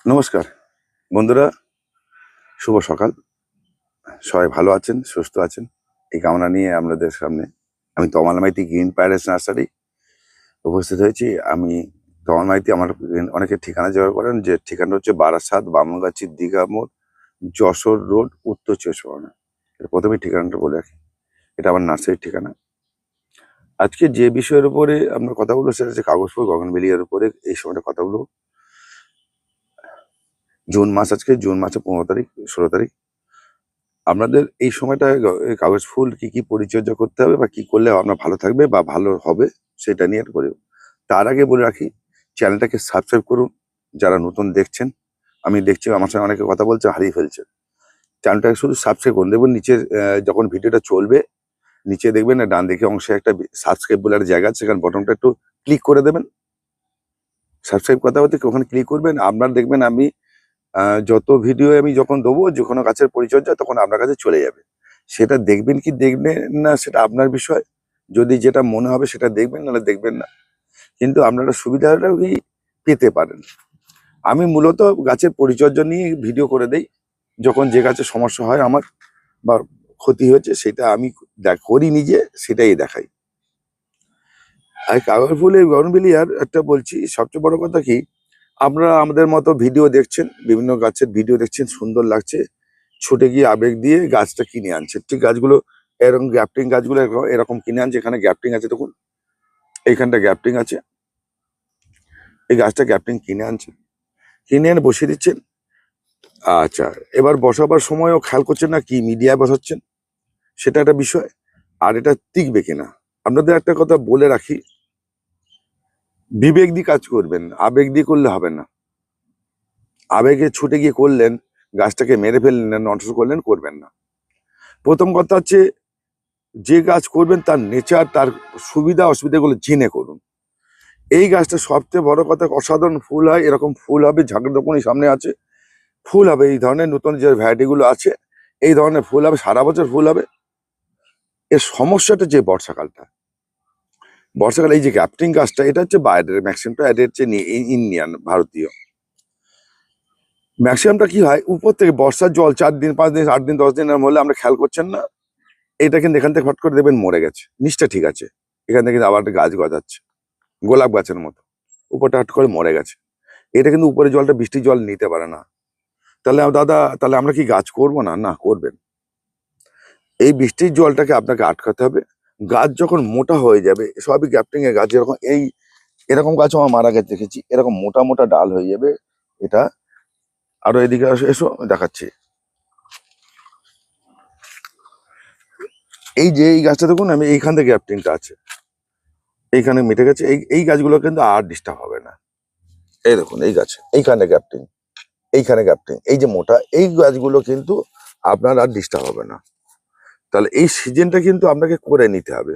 নমস্কার বন্ধুরা, শুভ সকাল। সবাই ভালো আছেন, সুস্থ আছেন, এই কামনা নিয়ে আপনাদের সামনে আমি তমাল মাইতি গ্রিন প্যারেস নার্সারি উপস্থিত হয়েছি। আমি তমাল মাইতি, আমার অনেকে ঠিকানা জোগাড় করেন, যে ঠিকানা হচ্ছে বারাসাত, বামনগাছি, দীঘা মোড়, যশোর রোড, উত্তর ২৪ পরগনা। প্রথমে ঠিকানাটা বলে রাখি, এটা আমার নার্সারির ঠিকানা। আজকে যে বিষয়ের উপরে আমরা কথা বলবো সেটা হচ্ছে কাগজ ফুল গগনবেলিয়ার উপরে এই সময়টা কথা বলবো। জুন মাস, আজকে জুন মাসের ১৫ তারিখ, ১৬ তারিখ। আপনাদের এই সময়টায় এই কাগজ ফুল কি কি পরিচর্যা করতে হবে বা কি করলে আপনার ভালো থাকবে বা ভালো হবে সেটা নিয়ে করি। তার আগে বলে রাখি, চ্যানেলটাকে সাবস্ক্রাইব করুন। যারা নতুন দেখছেন, আমি দেখছি আমার সঙ্গে অনেকে কথা বলছে, হারিয়ে ফেলছে। চ্যানেলটাকে শুধু সাবস্ক্রাইব করুন। দেখবেন নিচে যখন ভিডিওটা চলবে, নিচে দেখবেন না ডান দিকে অংশে একটা সাবস্ক্রাইব বলে একটা জায়গা আছে, সেখানে বটনটা একটু ক্লিক করে দেবেন। সাবস্ক্রাইব কথা হতে ওখানে ক্লিক করবেন, আপনার দেখবেন আমি যত ভিডিও আমি যখন দেবো যে কোনো গাছের পরিচর্যা, তখন আপনার কাছে চলে যাবে। সেটা দেখবেন কি দেখবেন না সেটা আপনার বিষয়। যদি যেটা মনে হবে সেটা দেখবেন, নাহলে দেখবেন না। কিন্তু আপনারা সুবিধাটাও কি পেতে পারেন। আমি মূলত গাছের পরিচর্যা নিয়ে ভিডিও করে দেই। যখন যে গাছের সমস্যা হয় আমার বা ক্ষতি হয়েছে, সেটা আমি করি নিজে, সেটাই দেখাই। আর কাগজ ফুলের গগনবেলিয়ার একটা বলছি, সবচেয়ে বড় কথা কি, আপনারা আমাদের মতো ভিডিও দেখছেন, বিভিন্ন গাছের ভিডিও দেখছেন, সুন্দর লাগছে, ছুটে গিয়ে আবেগ দিয়ে গাছটা কিনে আনছে। ঠিক গাছগুলো এরকম গ্যাপটিং গাছগুলো এরকম কিনে আনছে। এখানে গ্যাপটিং আছে, দেখুন এইখানটা গ্যাপটিং আছে, এই গাছটা গ্যাপটিং কিনে আনছে, কিনে এনে বসিয়ে দিচ্ছেন। আচ্ছা, এবার বসাবার সময়ও খেয়াল করছেন না কি মিডিয়ায় বসাচ্ছেন, সেটা একটা বিষয়। আর এটা টিকবে কিনা। আপনাদের একটা কথা বলে রাখি, বিবেক দিয়ে কাজ করবেন, আবেগ দিয়ে করলে হবে না। আবেগে ছুটে গিয়ে করলেন, গাছটাকে মেরে ফেললেন, নষ্ট করলেন, করবেন না। প্রথম কথা হচ্ছে, যে গাছ করবেন তার নেচার, তার সুবিধা অসুবিধাগুলো জেনে করুন। এই গাছটা সবচেয়ে বড় কথা, অসাধারণ ফুল হয়, এরকম ফুল হবে, ঝাঁকের দোকানই সামনে আছে, ফুল হবে এই ধরনের নতুন যে ভ্যারাইটি গুলো আছে, এই ধরনের ফুল হবে, সারা বছর ফুল হবে। এর সমস্যাটা যে বর্ষাকাল এই যে গ্যাপটিং গাছটা, এটা হচ্ছে বাইরের ম্যাক্সিমামটা, এটা হচ্ছে ইন্ডিয়ান, ভারতীয়। ম্যাক্সিমামটা কি হয়, উপর থেকে বর্ষার জল 4 দিন 5 দিন 8 দিন 10 দিন এরম হলে আমরা খেয়াল করছেন না, এটা কিন্তু এখান থেকে ফট করে দেবেন মরে গেছে, নিচটা ঠিক আছে, এখান থেকে কিন্তু আবার একটা গাছ গজাচ্ছে গোলাপ গাছের মতো, উপরটা হট করে মরে গেছে। এটা কিন্তু উপরে জলটা, বৃষ্টির জল নিতে পারে না। তাহলে দাদা, তাহলে আমরা কি গাছ করবো না? না, করবেন। এই বৃষ্টির জলটাকে আপনাকে আটকাতে হবে। গাছ যখন মোটা হয়ে যাবে, সবই গ্যাপটিং এর গাছ, যেরকম এরকম গাছও আমার মারা গেছে দেখেছি, এরকম মোটা মোটা ডাল হয়ে যাবে। এটা আরো এদিকে এসো দেখাচ্ছি। এই যে এই গাছটা দেখুন, আমি এইখান থেকে গ্যাপটিংটা আছে, এইখানে মিটে গেছে। এই গাছগুলো কিন্তু আর ডিস্টার্ব হবে না। এই দেখুন, এই গাছ, এইখানে গ্যাপটিং, এইখানে গ্যাপটিং, এই যে মোটা, এই গাছগুলো কিন্তু আপনার আর ডিস্টার্ব হবে না। তাহলে এই সিজনটা কিন্তু আপনাকে করে নিতে হবে।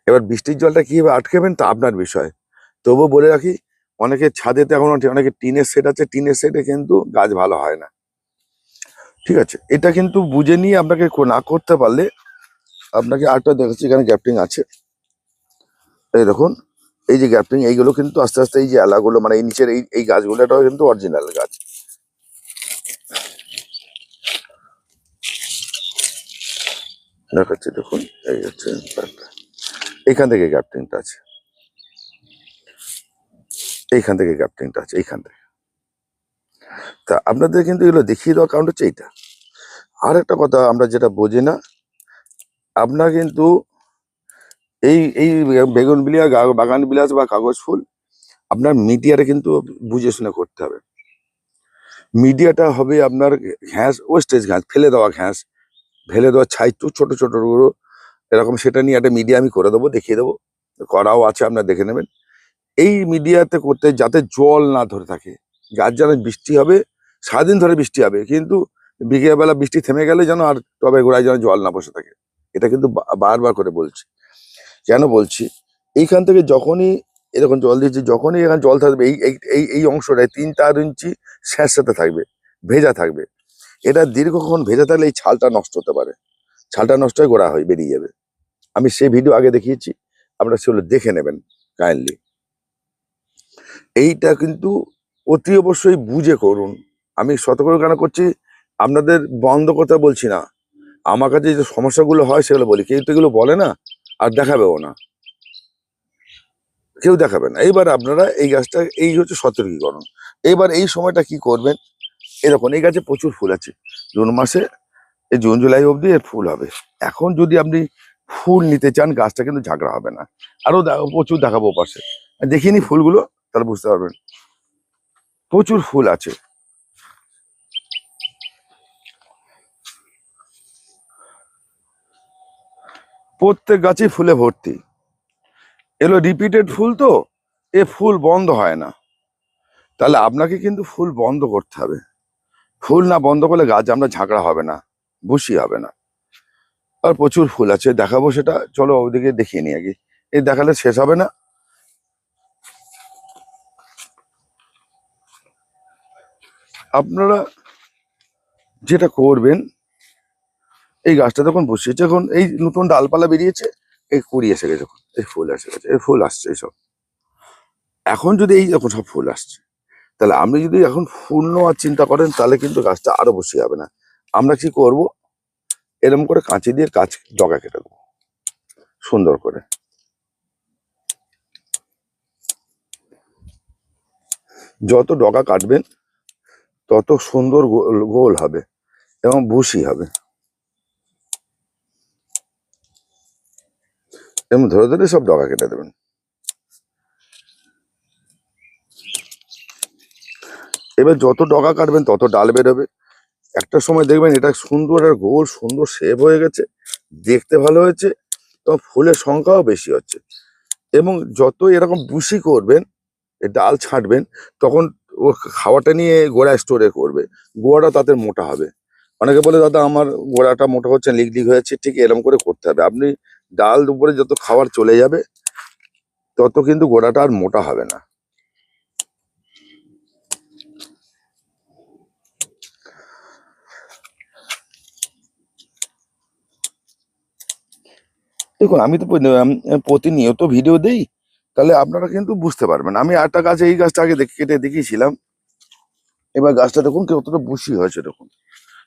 এবার বৃষ্টির জলটা কিভাবে আটকাবেন তা আপনার বিষয়। তবুও বলে রাখি, অনেকে ছাদেতে, এখন অনেকে টিনের সেট আছে, টিনের সেটে কিন্তু গাছ ভালো হয় না। ঠিক আছে, এটা কিন্তু বুঝে নিয়ে আপনাকে না করতে পারলে, আপনাকে আরেকটা দেখাচ্ছি, এখানে গ্যাপটিং আছে, এই দেখুন, এই যে গ্যাপটিং, এইগুলো কিন্তু আস্তে আস্তে, এই যে এলাগুলো মানে এই নিচের এই গাছগুলো, এটাও কিন্তু অরিজিনাল গাছ। দেখাচ্ছি, দেখুন, এই হচ্ছে এইখান থেকে গ্যাপটিংটা আছে, এইখান থেকে গ্যাপটিংটা আছে, এইখান থেকে। তা আপনাদের কিন্তু এগুলো দেখিয়ে দেওয়ার কারণ হচ্ছে এইটা। আর একটা কথা আমরা যেটা বোঝি না, আপনার কিন্তু এই এই বেগুন বিলিয়া, বাগান বিলাস বা কাগজ ফুল, আপনার মিডিয়াটা কিন্তু বুঝে শুনে করতে হবে। মিডিয়াটা হবে আপনার ঘ্যাস, ওয়েস্টেজ ঘাস, ফেলে দেওয়া ঘ্যাস, ফেলে দেওয়া ছাই, ছোট ছোট গুঁড়ো, এরকম, সেটা নিয়ে একটা মিডিয়া আমি করে দেবো, দেখিয়ে দেবো, করাও আছে, আপনারা দেখে নেবেন। এই মিডিয়াতে করতে যাতে জল না ধরে থাকে, গাছ যেন বৃষ্টি হবে, সারাদিন ধরে বৃষ্টি হবে, কিন্তু বিকেলবেলা বৃষ্টি থেমে গেলে যেন আর টবে গোড়ায় যেন জল না বসে থাকে। এটা কিন্তু বারবার করে বলছি। কেন বলছি, এইখান থেকে যখনই এরকম জল দিচ্ছি, যখনই এখানে জল থাকবে, এই এই এই এই অংশটায় 3-4 ইঞ্চি স্যাঁতস্যাঁতে থাকবে, ভেজা থাকবে। এটা দীর্ঘক্ষণ ভেজা থাকলে এই ছালটা নষ্ট হতে পারে, ছালটা নষ্ট হয়ে গোড়া হয়ে বেরিয়ে যাবে। আমি সেই ভিডিও আগে দেখিয়েছি, আপনারা সেগুলো দেখে নেবেন কাইন্ডলি। এইটা কিন্তু অতি অবশ্যই বুঝে করুন। আমি সতর্ক কেন করছি, আপনাদের বন্ধ কথা বলছি না, আমার কাছে যে সমস্যাগুলো হয় সেগুলো বলি, কেউ তো এগুলো বলে না আর দেখাবেও না, কেউ দেখাবে না। এইবার আপনারা এই গাছটা, এই হচ্ছে সতর্কীকরণ। এবার এই সময়টা কি করবেন, এরকম এই গাছে প্রচুর ফুল আছে, জুন মাসে, এই জুন জুলাই অবধি এর ফুল হবে। এখন যদি আপনি ফুল নিতে চান, গাছটা কিন্তু ঝাঁকড়া হবে না। আরো প্রচুর দেখাবো পাশে, দেখিয়ে নি ফুলগুলো, তাহলে বুঝতে পারবেন। প্রচুর ফুল আছে, প্রত্যেক গাছে ফুলে ভর্তি। এগুলো রিপিটেড ফুল তো, এ ফুল বন্ধ হয় না। তাহলে আপনাকে কিন্তু ফুল বন্ধ করতে হবে। ফুল না বন্ধ করলে গাছ আমরা ঝাঁকড়া হবে না, বুশি হবে না। আর প্রচুর ফুল আছে, দেখাবো সেটা, চলো ওইদিকে দেখিয়ে নিই আগে, এই দেখালে শেষ হবে না। আপনারা যেটা করবেন, এই গাছটা যখন বসিয়েছে, এখন এই নতুন ডালপালা বেরিয়েছে, এই কুড়ি এসে গেছে, যখন এই ফুল এসে গেছে, এই ফুল আসছে এইসব। এখন যদি এই যখন সব ফুল আসছে, তাহলে আপনি যদি এখন ফুল নেওয়ার চিন্তা করেন, তাহলে কিন্তু গাছটা আরো বসে যাবে না। আমরা কি করব, এরকম করে কাঁচি দিয়ে ডগা কেটে দেবো সুন্দর করে। যত ডগা কাটবেন তত সুন্দর গোল গোল হবে এবং বুশি হবে। এবং ধরে ধরে সব ডগা কেটে দেবেন। এবার যত ডগা কাটবেন তত ডাল বেরোবে। একটা সময় দেখবেন এটা সুন্দর আর গোল সুন্দর শেপ হয়ে গেছে, দেখতে ভালো হয়েছে, এবং ফুলের সংখ্যাও বেশি হচ্ছে। এবং যত এরকম বুশি করবেন, এই ডাল ছাঁটবেন, তখন ও খাওয়াটা নিয়ে গোড়ায় স্টোরে করবে, গোড়াটা তাতে মোটা হবে। অনেকে বলে দাদা আমার গোড়াটা মোটা হচ্ছে, লিক লিক হয়েছে, ঠিক এরকম করে করতে হবে। আপনি ডাল উপরে যত খাবার চলে যাবে, তত কিন্তু গোড়াটা আর মোটা হবে না। দেখুন আমি তো প্রতিনিয়ত ভিডিও দেই, তাহলে আপনারা কিন্তু বুঝতে পারবেন। আমি আরেকটা গাছ, এই গাছটা আগে কেটে দেখিয়েছিলাম, এবার গাছটা দেখুন কতটা বুশি হয়েছে, দেখুন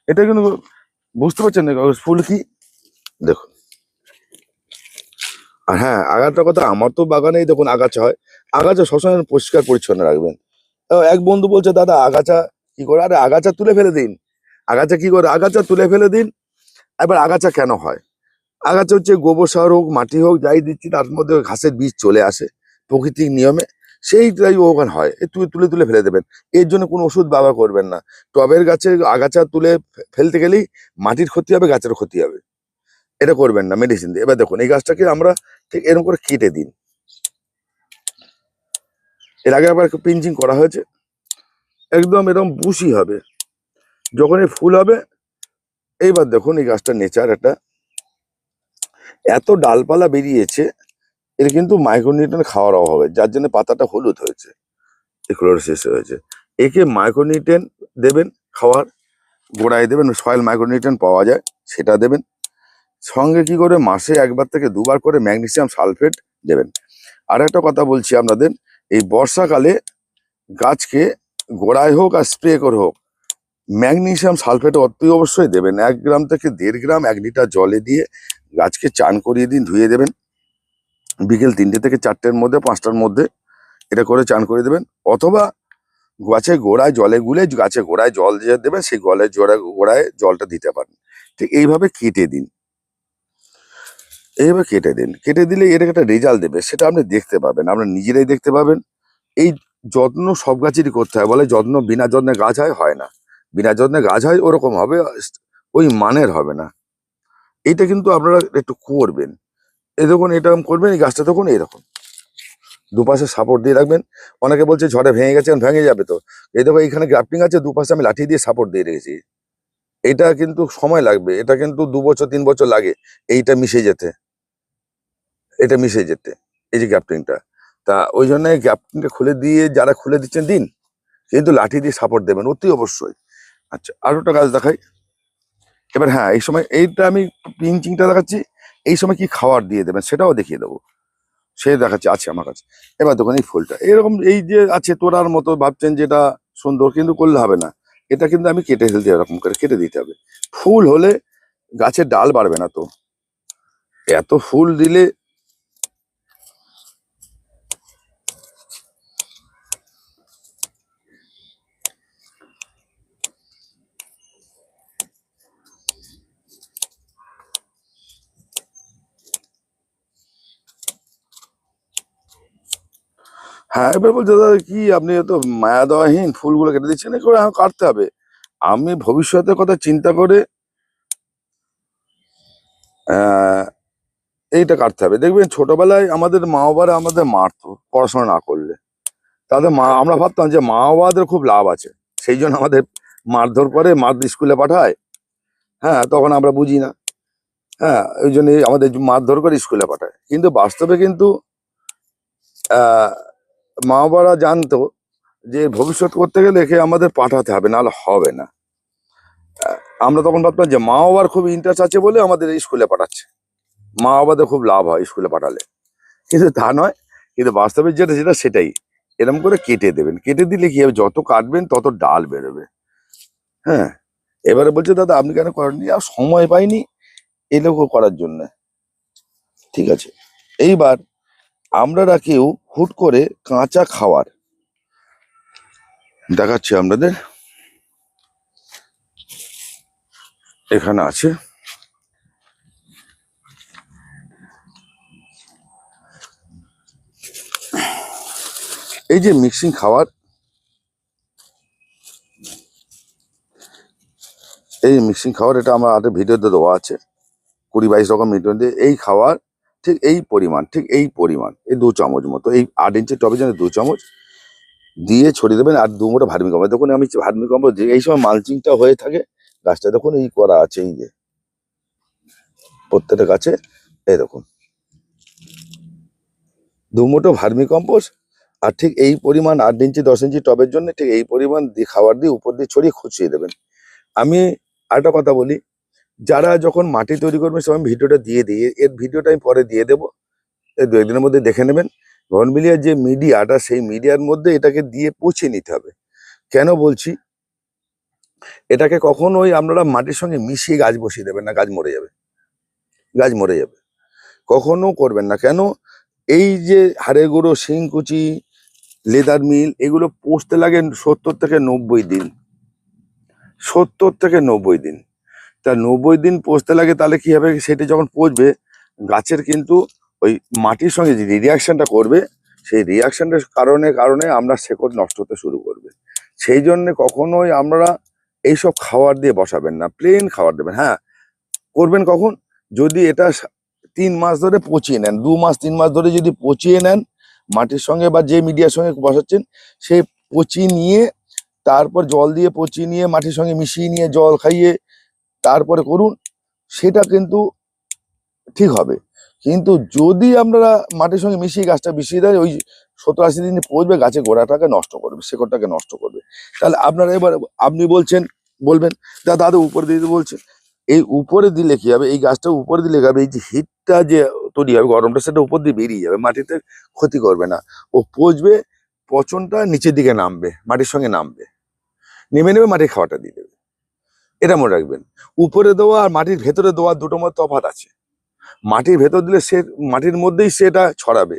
এটা কিন্তু বুঝতে পারছেন না ফুল কি, দেখুন। আর হ্যাঁ, আগাছার কথা, আমার তো বাগানেই দেখুন আগাছা হয়, আগাছা সবসময় পরিষ্কার পরিচ্ছন্ন রাখবেন। এক বন্ধু বলছে দাদা আগাছা কি করে, আরে আগাছা তুলে ফেলে দিন। আগাছা কি করে, আগাছা তুলে ফেলে দিন। এবার আগাছা কেন হয়, আগাছা হচ্ছে গোবর সার হোক, মাটি হোক, যাই দিচ্ছি তার মধ্যে ঘাসের বীজ চলে আসে প্রকৃতিক নিয়মে, সেইটাই ওখানে হয়, তুলে তুলে তুলে ফেলে দেবেন। এর জন্য কোনো ওষুধ ব্যবহার করবেন না। টবের গাছে আগাছা তুলে ফেলতে গেলেই মাটির ক্ষতি হবে, গাছের ক্ষতি হবে, এটা করবেন না মেডিসিন দিয়ে। এবার দেখুন এই গাছটাকে আমরা ঠিক এরকম করে কেটে দিন। এর আগে আবার পিঞ্চিং করা হয়েছে, একদম এরকম বুশি হবে যখন এই ফুল হবে। এইবার দেখুন এই গাছটা নেচার একটা, এত ডালপালা বেরিয়েছে, এর কিন্তু মাইক্রোনিউট্রিয়েন্ট খাওয়ার অভাবে, যার জন্য পাতাটা হলুদ হয়েছে, শেষ হয়েছে। একে মাইক্রোনিউট্রিয়েন্ট দেবেন খাওয়ার, গোড়ায় দেবেন, সয়েল মাইক্রোনিউট্রিয়েন্ট পাওয়া যায়, সেটা দেবেন। সঙ্গে কি করে মাসে একবার থেকে দুবার করে ম্যাগনেসিয়াম সালফেট দেবেন। আর একটা কথা বলছি আপনাদের, এই বর্ষাকালে গাছকে গোড়ায় হোক আর স্প্রে করে হোক, ম্যাগনেসিয়াম সালফেট অতি অবশ্যই দেবেন। 1 গ্রাম থেকে 1.5 গ্রাম 1 লিটার জলে দিয়ে গাছকে চান করিয়ে দিন, ধুয়ে দেবেন। বিকেল 3টে থেকে 4টের মধ্যে, 5টার মধ্যে এটা করে চান করে দেবেন। অথবা গাছের গোড়ায় জলে গুলে গাছের গোড়ায় জল দিয়ে দেবেন, সেই গোড়ায় জলটা দিতে পারেন। ঠিক এইভাবে কেটে দিন, এইভাবে কেটে দিন। কেটে দিলে এর একটা রেজাল্ট দেবে, সেটা আপনি দেখতে পাবেন, আপনারা নিজেরাই দেখতে পাবেন। এই যত্ন সব গাছেরই করতে হয়, বলে যত্ন বিনা যত্নে গাছ হয় না। বিনা যত্নে গাছ হয় ওরকম হবে, ওই মানের হবে না। এইটা কিন্তু আপনারা একটু করবেন। এই দেখুন এটা করবেন, এই গাছটা দেখুন এরকম দুপাশে সাপোর্ট দিয়ে রাখবেন। অনেকে বলছে ঝড়ে ভেঙে গেছে, ভেঙে যাবে তো। এই দেখো এইখানে গ্রাফটিং আছে, দুপাশে আমি লাঠি দিয়ে সাপোর্ট দিয়ে রেখেছি। এটা কিন্তু সময় লাগবে, এটা কিন্তু 2 বছর 3 বছর লাগে এইটা মিশে যেতে, এটা মিশে যেতে, এই যে গ্রাফটিংটা। তা ওই জন্য গ্রাফটিংটা খুলে দিয়ে, যারা খুলে দিচ্ছেন দিন, কিন্তু লাঠি দিয়ে সাপোর্ট দেবেন অতি অবশ্যই। আচ্ছা আরো একটা গাছ দেখাই। এবার হ্যাঁ, এই সময় এইটা আমি পিঞ্চিংটা দেখাচ্ছি, এই সময় কি খাবার দিয়ে দেবেন সেটাও দেখিয়ে দেবো। সে দেখাচ্ছে আছে আমার কাছে। এবার দেখুন এই ফুলটা এরকম এই যে আছে তোরার মতো ভাবছেন যেটা সুন্দর, কিন্তু করলে হবে না। এটা কিন্তু আমি কেটে ফেলতে এরকম করে কেটে দিতে হবে। ফুল হলে গাছের ডাল বাড়বে না তো, এত ফুল দিলে। হ্যাঁ, এবার বলছে দাদা কি আপনি এত মায়া দেওয়াহীন ফুলগুলো কেটে দিচ্ছেন, করে কাটতে হবে। আমি ভবিষ্যতের কথা চিন্তা করে আহ এইটা কাটতে হবে। দেখবেন ছোটবেলায় আমাদের মা বাবারা আমাদের মারতো পড়াশোনা না করলে। তাদের মা, আমরা ভাবতাম যে মা বাবাদের খুব লাভ আছে, সেই জন্য আমাদের মারধর করে স্কুলে পাঠায়। হ্যাঁ, তখন আমরা বুঝি না। হ্যাঁ, ওই জন্য আমাদের মারধর করে স্কুলে পাঠায়, কিন্তু বাস্তবে কিন্তু আহ মা বাবারা জানতো যে ভবিষ্যৎ করতে গেলে একে আমাদের পাঠাতে হবে, নাহলে হবে না। আমরা তখন ভাবতাম যে মা বাবার খুব ইন্টারেস্ট আছে বলে আমাদের এই স্কুলে পাঠাচ্ছে, মা বাবাদের খুব লাভ হয় স্কুলে পাঠালে। কিন্তু তা নয়, কিন্তু বাস্তবে যেটা যেটা সেটাই। এরকম করে কেটে দেবেন, কেটে দিলে কি হবে, যত কাটবেন তত ডাল বেরোবে। হ্যাঁ, এবারে বলছে দাদা আপনি কেন করেননি, আর সময় পাইনি এই লোক করার জন্য। ঠিক আছে, এইবার আমরা কেউ হুট করে কাঁচা খাওয়ার দেখাচ্ছি আপনাদের, এখানে আছে। এই যে মিক্সিং খাবার, এই মিক্সিং খাবার, এটা আমার আগে ভিডিওতে দেওয়া আছে, 20-22 রকম মিটন দিয়ে এই খাবার। ঠিক এই পরিমাণ, ঠিক এই পরিমাণ, এই 2 চামচ মতো, এই 8 ইঞ্চি টবে যেন 2 চামচ দিয়ে ছড়িয়ে দেবেন। আর 2 মুঠো ভার্মি কম্পোস্ট। দেখুন আমি ভার্মি কম্পোস্ট যে এই সময় মালচিংটা হয়ে থাকে গাছটা, দেখুন এই করা আছে, এই যে প্রত্যেকটা গাছে এই দেখুন 2 মুঠো ভার্মি কম্পোস্ট। আর ঠিক এই পরিমাণ 8 ইঞ্চি 10 ইঞ্চি টবের জন্য ঠিক এই পরিমাণ দিয়ে খাবার দিয়ে উপর দিয়ে ছড়িয়ে খুঁচিয়ে দেবেন। আমি আরেকটা কথা বলি, যারা যখন মাটি তৈরি করবেন সবাই ভিডিওটা দিয়ে দিই, এর ভিডিওটা আমি পরে দিয়ে দেবো, এই 2 একদিনের মধ্যে দেখে নেবেন। বনবিলিয়ার যে মিডিয়াটা, সেই মিডিয়ার মধ্যে এটাকে দিয়ে পচিয়ে নিতে হবে। কেন বলছি, এটাকে কখনোই আপনারা মাটির সঙ্গে মিশিয়ে গাছ বসিয়ে দেবেন না, গাছ মরে যাবে, গাছ মরে যাবে। কখনো করবেন না। কেন, এই যে হাড়ে গুঁড়ো, শিংকুচি, লেদার মিল, এগুলো পচতে লাগে 70 থেকে 90 দিন, 70 থেকে 90 দিন। তা 90 দিন পচতে লাগে, তাহলে কি হবে, সেটি যখন পচবে গাছের কিন্তু ওই মাটির সঙ্গে যে রিয়াকশনটা করবে, সেই রিয়াকশনটার কারণে কারণে আমরা শেকড় নষ্ট হতে শুরু করবে। সেই জন্য কখনোই আমরা এইসব খাবার দিয়ে বসাবেন না, প্লেন খাবার দেবেন। হ্যাঁ, করবেন কখন, যদি এটা 3 মাস ধরে পচিয়ে নেন, 2 মাস 3 মাস ধরে যদি পচিয়ে নেন মাটির সঙ্গে বা যে মিডিয়ার সঙ্গে বসাচ্ছেন, সেই পচিয়ে নিয়ে তারপর জল দিয়ে পচিয়ে নিয়ে মাটির সঙ্গে মিশিয়ে নিয়ে জল খাইয়ে তারপরে করুন, সেটা কিন্তু ঠিক হবে। কিন্তু যদি আপনারা মাটির সঙ্গে মিশিয়ে গাছটা মিশিয়ে দেন, ওই 70-80 দিন পচবে, গাছের গোড়াটাকে নষ্ট করবে, শেকড়টাকে নষ্ট করবে। তাহলে আপনারা এবার আপনি বলবেন দাদা উপরে দিতে বলছেন, এই উপরে দিলে কি হবে, এই গাছটা উপরে দিলে কি হবে, এই যে হিটটা যে তৈরি হবে, গরমটা, সেটা উপর দিয়ে বেরিয়ে যাবে, মাটিতে ক্ষতি করবে না, ও পচবে, পচনটা নিচের দিকে নামবে, মাটির সঙ্গে নামবে, নেমে নেবে, মাটির খাওয়াটা দিয়ে দেবে। এটা মনে রাখবেন। উপরে দেওয়া আর মাটির ভেতরে দেওয়া দুটোর মধ্যে তফাৎ আছে। মাটির ভেতর দিলে সে মাটির মধ্যেই সেটা ছড়াবে,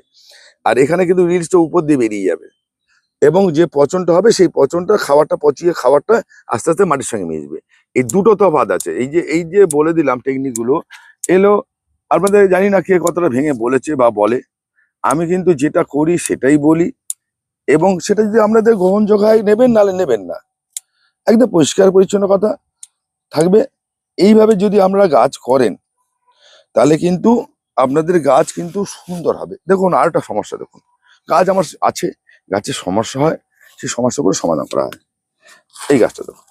আর এখানে কিন্তু রিলসটা উপর দিয়ে বেরিয়ে যাবে, এবং যে পচনটা হবে সেই পচনটা, খাবারটা পচিয়ে খাবারটা আস্তে আস্তে মাটির সঙ্গে মিশবে। এই দুটো তফাৎ আছে। এই যে বলে দিলাম টেকনিক গুলো, এলো আপনাদের জানি না কে কতটা ভেঙে বলেছে বা বলে, আমি কিন্তু যেটা করি সেটাই বলি, এবং সেটা যদি আপনাদের গ্রহণযোগ্য হয় নেবেন, নালে নেবেন না। একদম পরিষ্কার পরিচ্ছন্ন কথা থাকবে। এইভাবে যদি আপনারা গাছ করেন তাহলে কিন্তু আপনাদের গাছ কিন্তু সুন্দর হবে। দেখুন আর একটা সমস্যা, দেখুন গাছ আমার আছে, গাছের সমস্যা হয়, সেই সমস্যাগুলো সমাধান করা হয়। এই গাছটা দেখুন,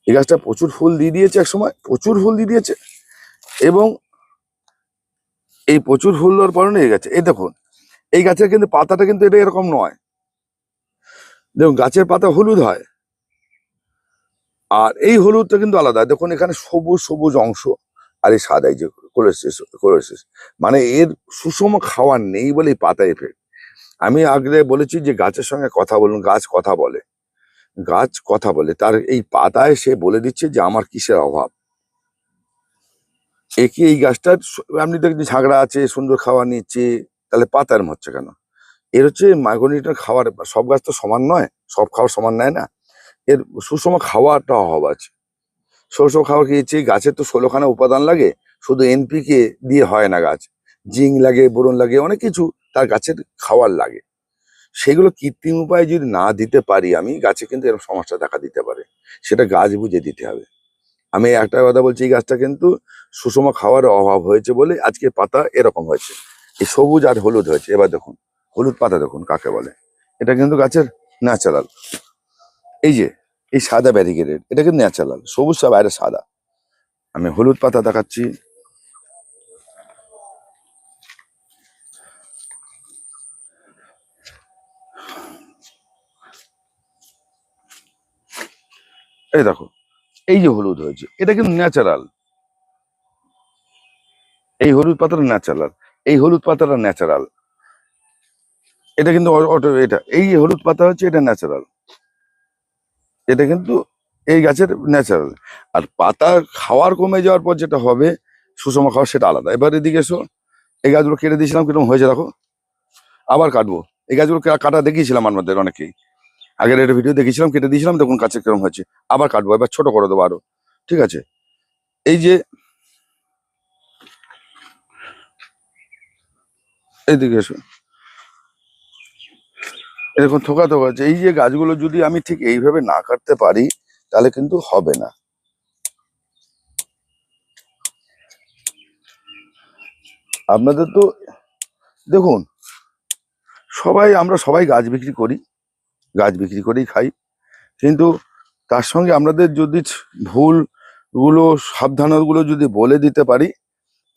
এই গাছটা প্রচুর ফুল দিয়ে দিয়েছে, এক সময় প্রচুর ফুল দিয়ে দিয়েছে, এবং এই প্রচুর ফুল দেওয়ার পরে নিয়ে গেছে। এই দেখুন, এই গাছের কিন্তু পাতাটা কিন্তু এটা এরকম নয়, দেখুন গাছের পাতা হলুদ হয়, আর এই হলুদটা কিন্তু আলাদা। দেখুন এখানে সবুজ সবুজ অংশ, আর এই সাদাই যেগুলো, কোলোসিস কোলোসিস, মানে এর সুষম খাওয়ার নেই বলেই পাতা এফেক্ট। আমি আগে বলেছি যে গাছের সঙ্গে কথা বলুন, গাছ কথা বলে, গাছ কথা বলে, তার এই পাতায় সে বলে দিচ্ছে যে আমার কিসের অভাব। একে এই গাছটার আপনি দেখছি ঝাগড়া আছে, সুন্দর খাওয়া নিচ্ছে, তাহলে পাতা এরম হচ্ছে কেন? এর হচ্ছে মাইক্রোনিউট্রিয়েন্ট খাওয়ার, সব গাছ তো সমান নয়, সব খাবার সমান নেয় না, এর সুষম খাওয়াটা অভাব আছে। সুষম খাবার খেয়েছি, গাছের তো 16খানা উপাদান লাগে, শুধু এনপিকে দিয়ে হয় না, গাছ জিঙ্ক লাগে, বোরন লাগে, অনেক কিছু তার গাছের খাওয়ার লাগে। সেগুলো কৃত্রিম উপায়ে যদি না দিতে পারি আমি, গাছে কিন্তু এরকম সমস্যা দেখা দিতে পারে, সেটা গাছ বুঝে দিতে হবে। আমি একটা কথা বলছি, এই গাছটা কিন্তু সুষম খাওয়ার অভাব হয়েছে বলে আজকে পাতা এরকম হয়েছে, এই সবুজ আর হলুদ হয়েছে। এবার দেখুন হলুদ পাতা দেখুন কাকে বলে, এটা কিন্তু গাছের ন্যাচারাল। এই যে এই সাদা ব্যারিকেডের, এটা কিন্তু ন্যাচারাল, সবুজটা বাইরে সাদা। আমি হলুদ পাতা দেখাচ্ছি, এই দেখো, এই যে হলুদ হয়েছে, এটা কিন্তু ন্যাচারাল, এই হলুদ পাতাটা ন্যাচারাল, এই হলুদ পাতাটা ন্যাচারাল, এটা কিন্তু এটা এই যে হলুদ পাতা হচ্ছে, এটা ন্যাচারাল, এটা কিন্তু এই গাছের ন্যাচারাল। আর পাতা খাওয়ার কমে যাওয়ার পর যেটা হবে সুষম খাওয়া, সেটা আলাদা। এবার এদিকে এসো, এই গাছগুলো কেটে দিয়েছিলাম, কিরকম হয়েছে দেখো, আবার কাটবো। এই গাছগুলো কাটা দেখিয়েছিলাম আমাদের অনেকেই, আগের একটা ভিডিও দেখিয়েছিলাম, কেটে দিয়েছিলাম, দেখুন গাছে কিরকম হয়েছে, আবার কাটবো, এবার ছোট করে দেবো আরো, ঠিক আছে। এই যে এইদিকে এসো, এরকম থোকা থোকা আছে। এই যে গাছগুলো যদি আমি ঠিক এইভাবে না কাটতে পারি, তাহলে কিন্তু হবে না। আপনাদের তো দেখুন, আমরা সবাই গাছ বিক্রি করি, গাছ বিক্রি করেই খাই, কিন্তু তার সঙ্গে আমাদের যদি ভুল গুলো, সাবধানতাগুলো যদি বলে দিতে পারি,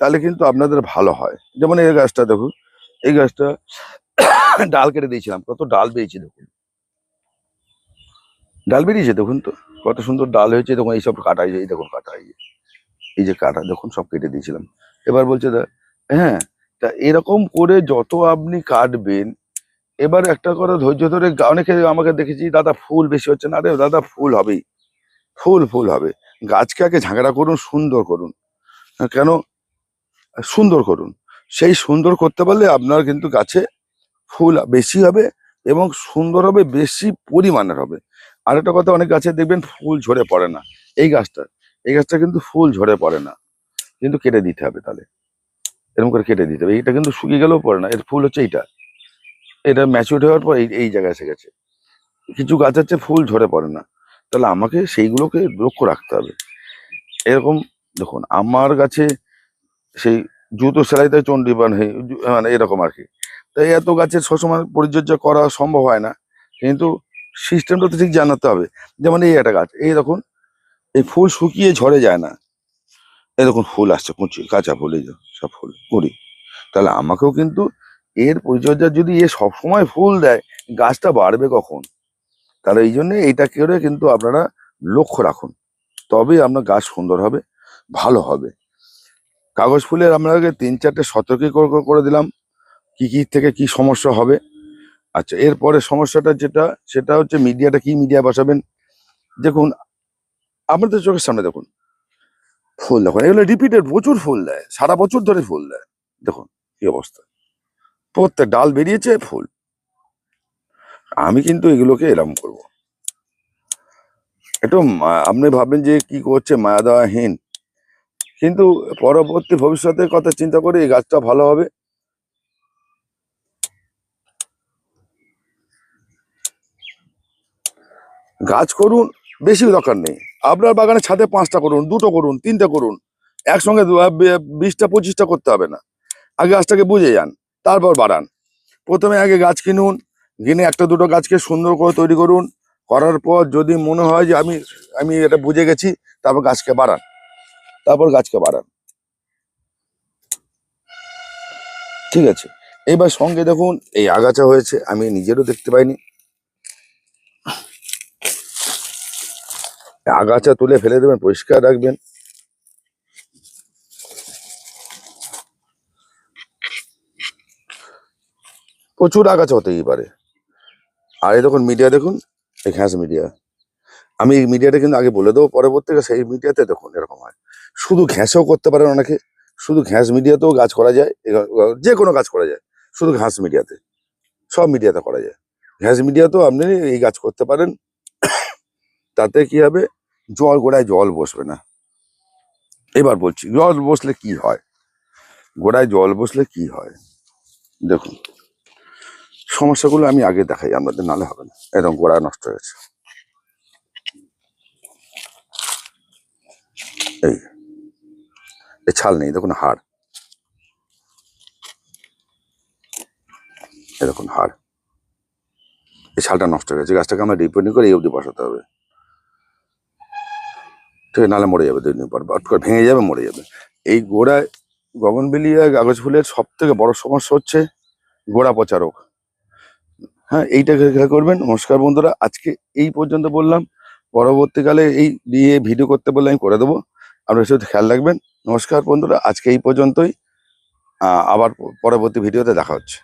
তাহলে কিন্তু আপনাদের ভালো হয়। যেমন এই গাছটা দেখুন, এই গাছটা ডাল কেটে দিয়েছিলাম, কত ডাল বেরিয়েছে দেখুন, ডাল বেরিয়েছে দেখুন তো, কত সুন্দর ডাল হয়েছে দেখুন। এইসব কাটা হয়েছে, এই দেখুন কাটা হয়েছে, এই যে কাটা দেখুন, সব কেটে দিয়েছিলাম। এবার বলছে হ্যাঁ, তা এরকম করে যত আপনি কাটবেন, এবার একটা করে ধৈর্য ধরে, অনেকে আমাকে দেখেছি দাদা ফুল বেশি হচ্ছে না, আরে দাদা ফুল হবেই, ফুল ফুল হবে। গাছকে আগে ঝাঁকড়া করুন, সুন্দর করুন, কেন সুন্দর করুন, সেই সুন্দর করতে পারলে আপনার কিন্তু গাছে ফুল বেশি হবে এবং সুন্দর হবে, বেশি পরিমাণের হবে। আর একটা কথা, অনেক গাছে দেখবেন ফুল ঝরে পড়ে না, এই গাছটা কিন্তু ফুল ঝরে পড়ে না, কিন্তু কেটে দিতে হবে, তাহলে এরকম করে কেটে দিতে হবে। এটা কিন্তু শুকিয়ে গেলেও পড়ে না, এর ফুল হচ্ছে এইটা, এটা ম্যাচিউর হওয়ার পর এই জায়গায় এসে গেছে। কিছু গাছ আছে ফুল ঝরে পড়ে না, তাহলে আমাকে সেইগুলোকে লক্ষ্য রাখতে হবে। এরকম দেখুন, আমার গাছে সেই জুতো সেলাইতে চণ্ডীপাণ মানে এরকম আর কি। তাই এত গাছের সবসময় পরিচর্যা করা সম্ভব হয় না, কিন্তু সিস্টেমটা তো ঠিক জানাতে হবে। যেমন এই একটা গাছ, এই দেখুন, এই ফুল শুকিয়ে ঝরে যায় না, এই দেখুন ফুল আসছে, কুচি কাঁচা ফুল, এই যে সব ফুল কুড়ি। তাহলে আমাকেও কিন্তু এর পরিচর্যা, যদি এ সবসময় ফুল দেয়, গাছটা বাড়বে কখন? তাহলে এই জন্য এইটা করে কিন্তু আপনারা লক্ষ্য রাখুন, তবেই আপনার গাছ সুন্দর হবে, ভালো হবে। কাগজ ফুলের আপনাকে 3-4টে সতর্কই করে দিলাম, কি কি থেকে কি সমস্যা হবে। আচ্ছা, এরপরে সমস্যাটা যেটা, সেটা হচ্ছে মিডিয়াটা, কি মিডিয়া বসাবেন। দেখুন, আপনাদের চোখের সামনে দেখুন, ফুল দেখুন, এগুলো রিপিটেড প্রচুর ফুল দেয়, সারা বছর ধরে ফুল দেয়, দেখুন কি অবস্থা, প্রত্যেক ডাল বেরিয়েছে ফুল। আমি কিন্তু এগুলোকে এরম করবো, একটু আপনি ভাববেন যে কি করছে মায়া দেওয়াহীন, কিন্তু পরবর্তী ভবিষ্যতের কথা চিন্তা করে এই গাছটা ভালো হবে। গাছ করুন, বেশি দরকার নেই। আপনার বাগানে ছাদে 5টা করুন, 2টো করুন, 3টে করুন, একসঙ্গে 20টা 25টা করতে হবে না। আগে গাছটাকে বুঝে যান, তারপর বাড়ান। প্রথমে আগে গাছ কিনুন, কিনে 1-2টো গাছকে সুন্দর করে তৈরি করুন, করার পর যদি মনে হয় যে আমি আমি এটা বুঝে গেছি, তারপর গাছকে বাড়ান, ঠিক আছে। এবার সঙ্গে দেখুন, এই আগাছা হয়েছে, আমি নিজেরও দেখতে পাইনি, আগাছা তুলে ফেলে দেবেন, পরিষ্কার রাখবেন। প্রচুর আগাছা হতেই পারে। আর এই দেখুন মিডিয়া, দেখুন এই ঘ্যাস মিডিয়া, আমি এই মিডিয়াটা কিন্তু আগে বলে দেবো, পরবর্তীতে সেই মিডিয়াতে দেখুন এরকম হয়। শুধু ঘ্যাসও করতে পারেন অনেকে, শুধু ঘ্যাস মিডিয়াতেও গাছ করা যায়, যে কোনো গাছ করা যায়, শুধু ঘাস মিডিয়াতে, সব মিডিয়াতে করা যায়। ঘ্যাস মিডিয়াতেও আপনি এই গাছ করতে পারেন। তাতে কি হবে, গোড়ায় জল বসবে না। এবার বলছি জল বসলে কি হয়, গোড়ায় জল বসলে কি হয় দেখুন, সমস্যাগুলো আমি আগে দেখাই আপনাদের, নালে হবে না। এরকম গোড়া নষ্ট হয়ে গেছে, এই ছাল নেই, দেখুন হাড়, এই দেখুন হাড়, এই ছালটা নষ্ট হয়ে গেছে। গাছটাকে আমরা রিপোর্টিং করে এই অবধি বসাতে হবে, ঠিক আছে, নাহলে মরে যাবে 2 দিন পর, হট করে ভেঙে যাবে, মরে যাবে। এই গোড়ায় গগনবেলিয়া কাগজ ফুলের সব থেকে বড় সমস্যা হচ্ছে গোড়া পচা রোগ। হ্যাঁ, এইটাকে খেয়াল করবেন। নমস্কার বন্ধুরা, আজকে এই পর্যন্ত বললাম, পরবর্তীকালে এই দিয়ে ভিডিও করতে বললে আমি করে দেবো, আপনার সাথে খেয়াল রাখবেন। নমস্কার বন্ধুরা, আজকে এই পর্যন্তই। আবার পরবর্তী ভিডিওতে দেখা হচ্ছে।